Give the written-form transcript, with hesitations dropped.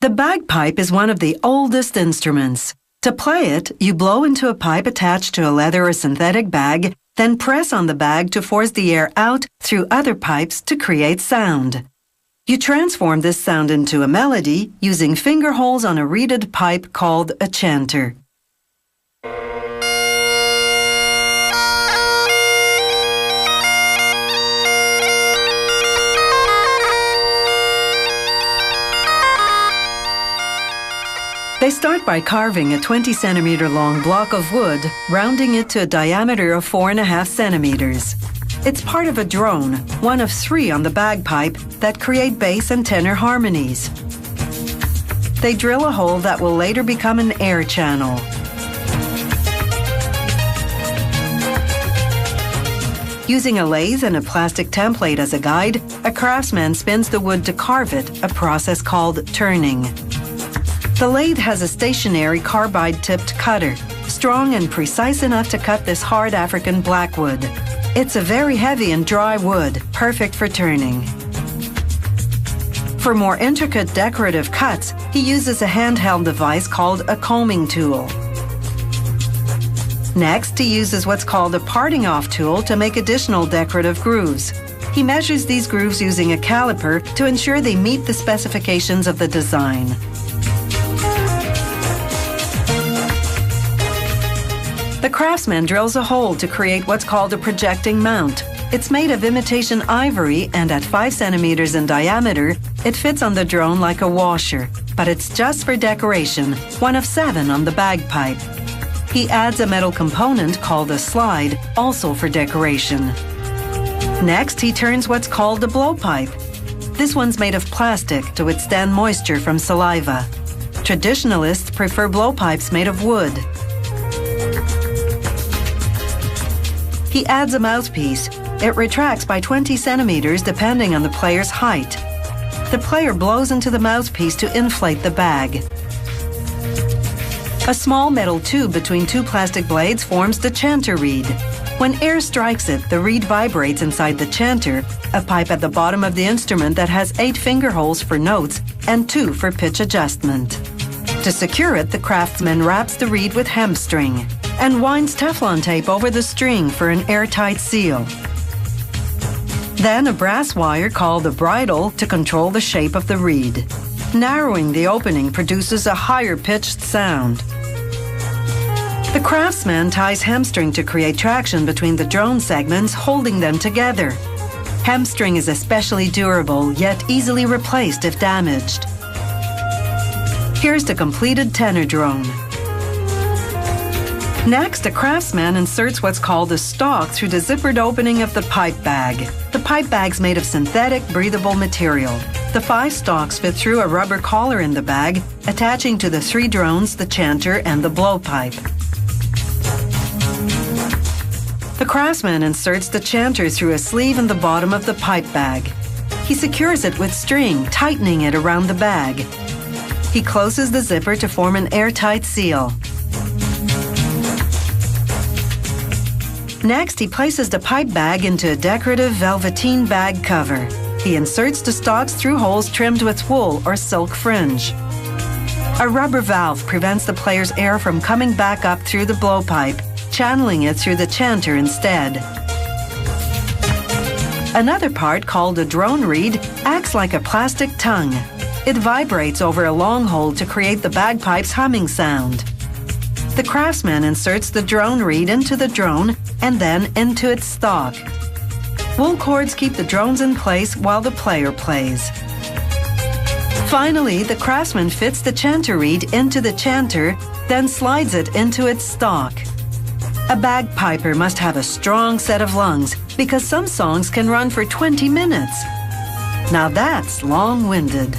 The bagpipe is one of the oldest instruments. To play it, you blow into a pipe attached to a leather or synthetic bag, then press on the bag to force the air out through other pipes to create sound. You transform this sound into a melody using finger holes on a reeded pipe called a chanter. They start by carving a 20-centimeter long block of wood, rounding it to a diameter of 4.5 centimeters. It's part of a drone, one of 3 on the bagpipe, that create bass and tenor harmonies. They drill a hole that will later become an air channel. Using a lathe and a plastic template as a guide, a craftsman spins the wood to carve it, a process called turning. The lathe has a stationary carbide-tipped cutter, strong and precise enough to cut this hard African blackwood. It's a very heavy and dry wood, perfect for turning. For more intricate decorative cuts, he uses a handheld device called a combing tool. Next, he uses what's called a parting-off tool to make additional decorative grooves. He measures these grooves using a caliper to ensure they meet the specifications of the design. The craftsman drills a hole to create what's called a projecting mount. It's made of imitation ivory, and at 5 centimeters in diameter, it fits on the drone like a washer, but it's just for decoration, one of 7 on the bagpipe. He adds a metal component called a slide, also for decoration. Next, he turns what's called a blowpipe. This one's made of plastic to withstand moisture from saliva. Traditionalists prefer blowpipes made of wood. He adds a mouthpiece. It retracts by 20 centimeters depending on the player's height. The player blows into the mouthpiece to inflate the bag. A small metal tube between 2 plastic blades forms the chanter reed. When air strikes it, the reed vibrates inside the chanter, a pipe at the bottom of the instrument that has 8 finger holes for notes and 2 for pitch adjustment. To secure it, the craftsman wraps the reed with hemp string and winds Teflon tape over the string for an airtight seal. Then a brass wire called a bridle to control the shape of the reed. Narrowing the opening produces a higher-pitched sound. The craftsman ties hemstring to create traction between the drone segments, holding them together. Hemstring is especially durable, yet easily replaced if damaged. Here's the completed tenor drone. Next, a craftsman inserts what's called a stalk through the zippered opening of the pipe bag. The pipe bag's made of synthetic, breathable material. The 5 stalks fit through a rubber collar in the bag, attaching to the 3 drones, the chanter, and the blowpipe. The craftsman inserts the chanter through a sleeve in the bottom of the pipe bag. He secures it with string, tightening it around the bag. He closes the zipper to form an airtight seal. Next, he places the pipe bag into a decorative velveteen bag cover. He inserts the stalks through holes trimmed with wool or silk fringe. A rubber valve prevents the player's air from coming back up through the blowpipe, channeling it through the chanter instead. Another part, called a drone reed, acts like a plastic tongue. It vibrates over a long hole to create the bagpipe's humming sound. The craftsman inserts the drone reed into the drone and then into its stalk. Wool cords keep the drones in place while the player plays. Finally, the craftsman fits the chanter reed into the chanter, then slides it into its stalk. A bagpiper must have a strong set of lungs because some songs can run for 20 minutes. Now that's long-winded.